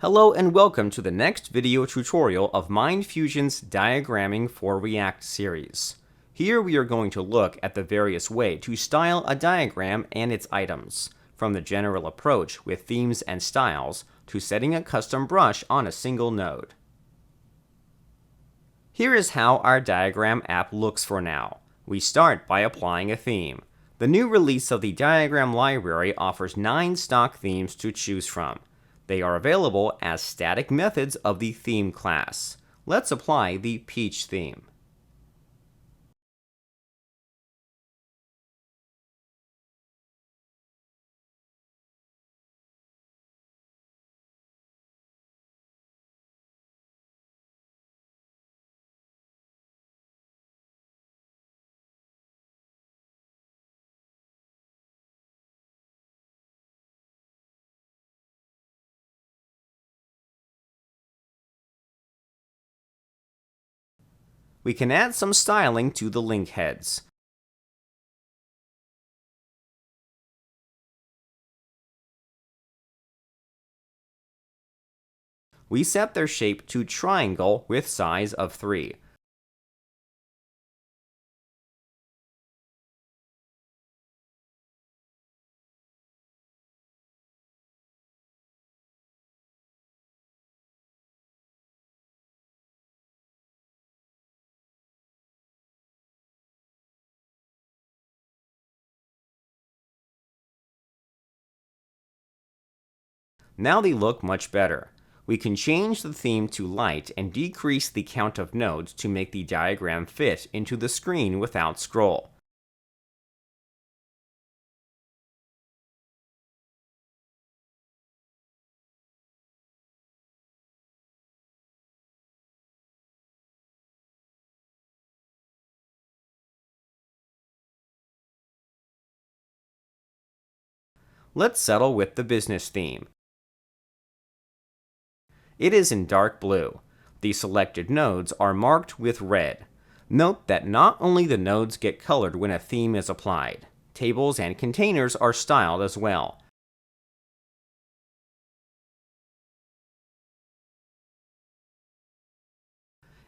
Hello and welcome to the next video tutorial of MindFusion's Diagramming for React series. Here we are going to look at the various ways to style a diagram and its items, from the general approach with themes and styles to setting a custom brush on a single node. Here is how our diagram app looks for now. We start by applying a theme. The new release of the diagram library offers 9 stock themes to choose from. They are available as static methods of the theme class. Let's apply the Peach theme. We can add some styling to the link heads. We set their shape to triangle with size of 3. Now they look much better. We can change the theme to light and decrease the count of nodes to make the diagram fit into the screen without scroll. Let's settle with the business theme. It is in dark blue. The selected nodes are marked with red. Note that not only the nodes get colored when a theme is applied, tables and containers are styled as well.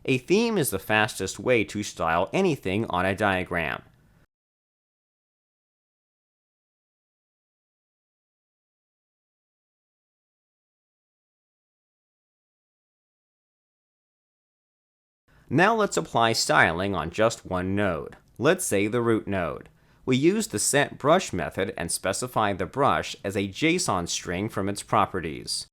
A theme is the fastest way to style anything on a diagram. Now let's apply styling on just one node. Let's say the root node. We use the setBrush method and specify the brush as a JSON string from its properties.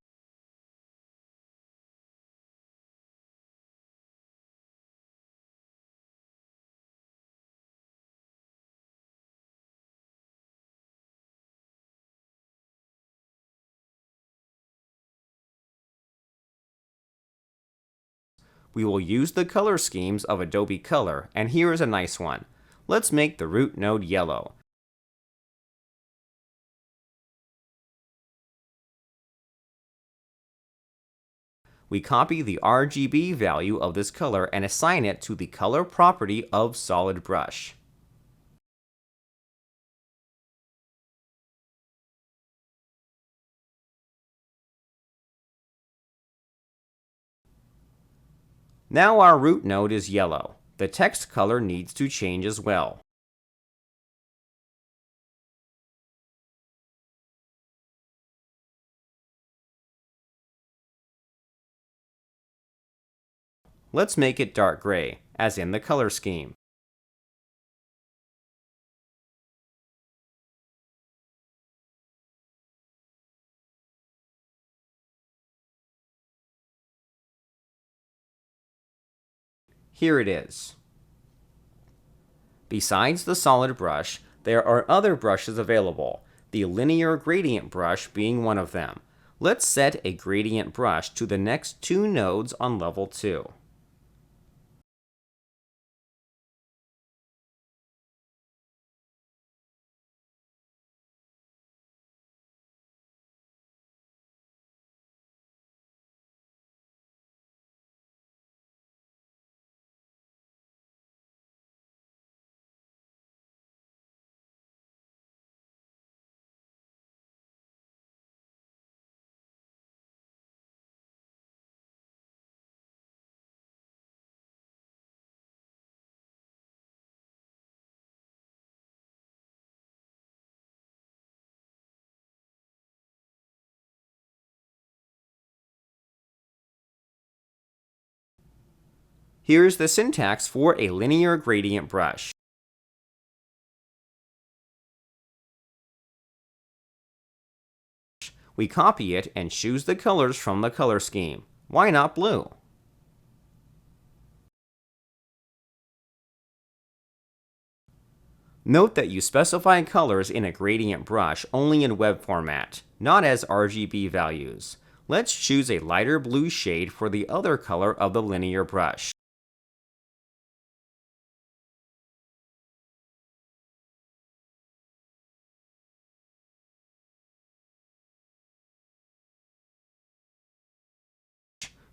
We will use the color schemes of Adobe Color, and here is a nice one. Let's make the root node yellow. We copy the RGB value of this color and assign it to the color property of Solid Brush. Now our root node is yellow. The text color needs to change as well. Let's make it dark gray, as in the color scheme. Here it is. Besides the solid brush, there are other brushes available, the linear gradient brush being one of them. Let's set a gradient brush to the next 2 nodes on level 2. Here's the syntax for a linear gradient brush. We copy it and choose the colors from the color scheme. Why not blue? Note that you specify colors in a gradient brush only in web format, not as RGB values. Let's choose a lighter blue shade for the other color of the linear brush.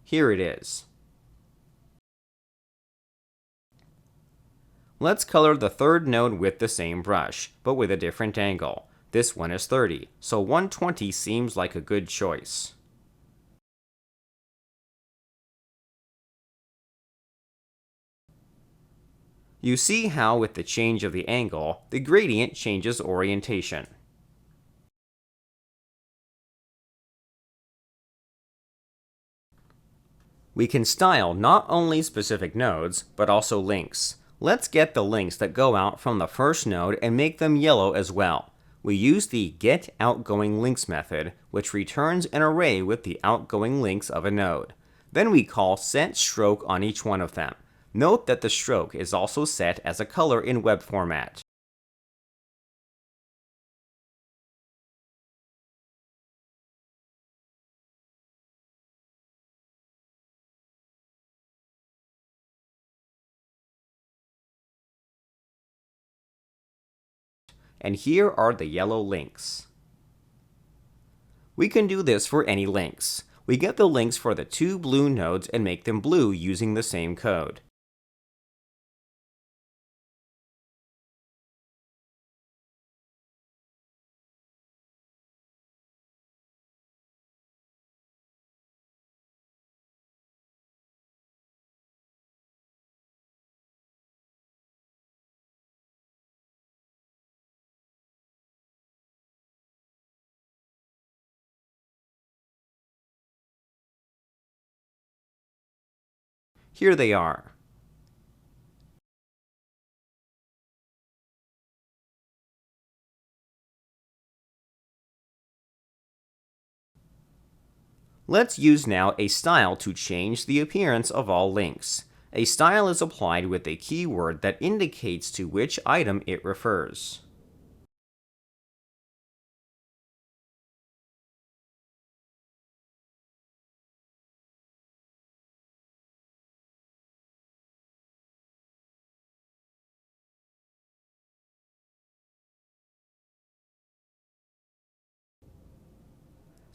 Here it is. Let's color the third node with the same brush, but with a different angle. This one is 30, so 120 seems like a good choice. You see how with the change of the angle, the gradient changes orientation. We can style not only specific nodes, but also links. Let's get the links that go out from the first node and make them yellow as well. We use the getOutgoingLinks method, which returns an array with the outgoing links of a node. Then we call setStroke on each one of them. Note that the stroke is also set as a color in web format. And here are the yellow links. We can do this for any links. We get the links for the two blue nodes and make them blue using the same code. Here they are. Let's use now a style to change the appearance of all links. A style is applied with a keyword that indicates to which item it refers.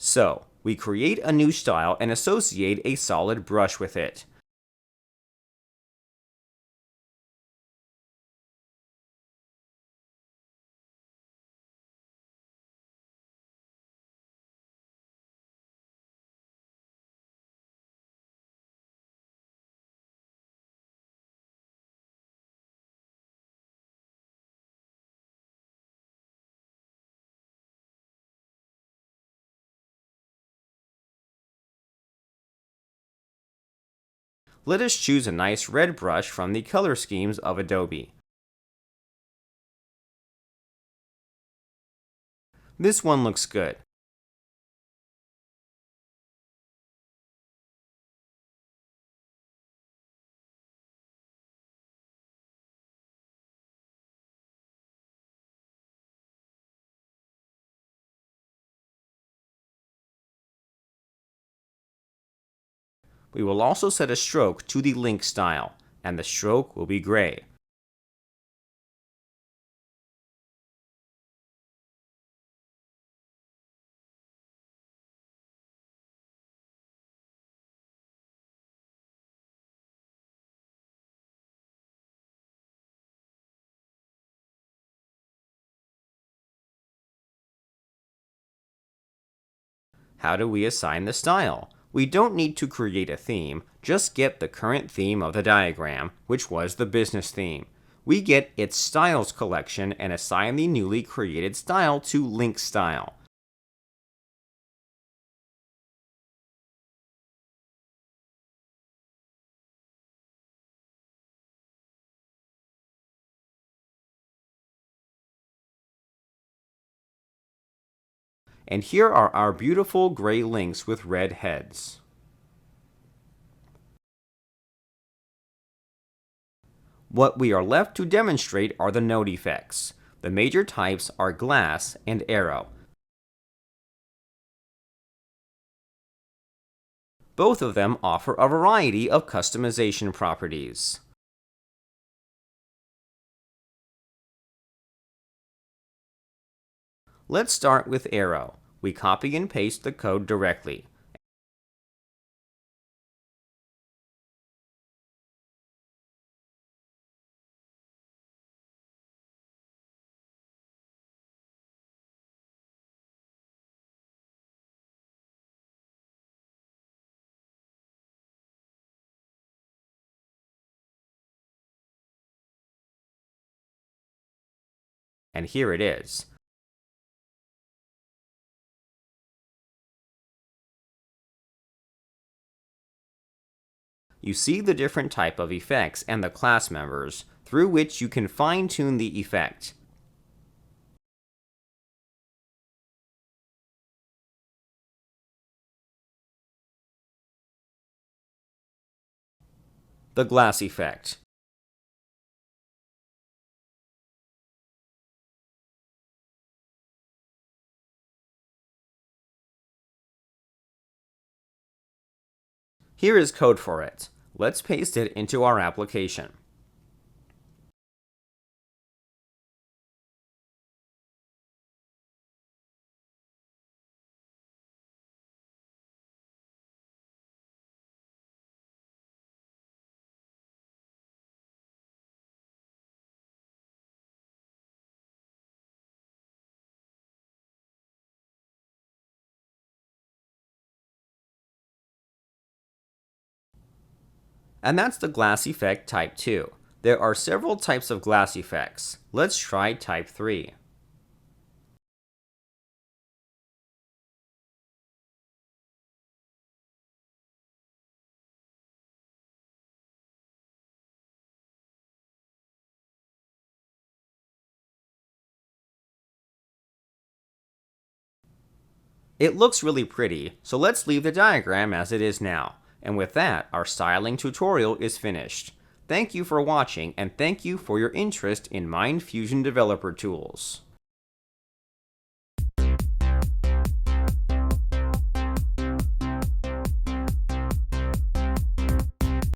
So, we create a new style and associate a solid brush with it. Let us choose a nice red brush from the color schemes of Adobe. This one looks good. We will also set a stroke to the link style, and the stroke will be gray. How do we assign the style? We don't need to create a theme, just get the current theme of the diagram, which was the business theme. We get its styles collection and assign the newly created style to link style. And here are our beautiful gray links with red heads. What we are left to demonstrate are the node effects. The major types are glass and arrow. Both of them offer a variety of customization properties. Let's start with arrow. We copy and paste the code directly. And here it is. You see the different type of effects and the class members through which you can fine-tune the effect. The glass effect. Here is code for it. Let's paste it into our application. And that's the glass effect type 2. There are several types of glass effects. Let's try type 3. It looks really pretty, so let's leave the diagram as it is now. And with that, our styling tutorial is finished. Thank you for watching, and thank you for your interest in MindFusion Developer Tools.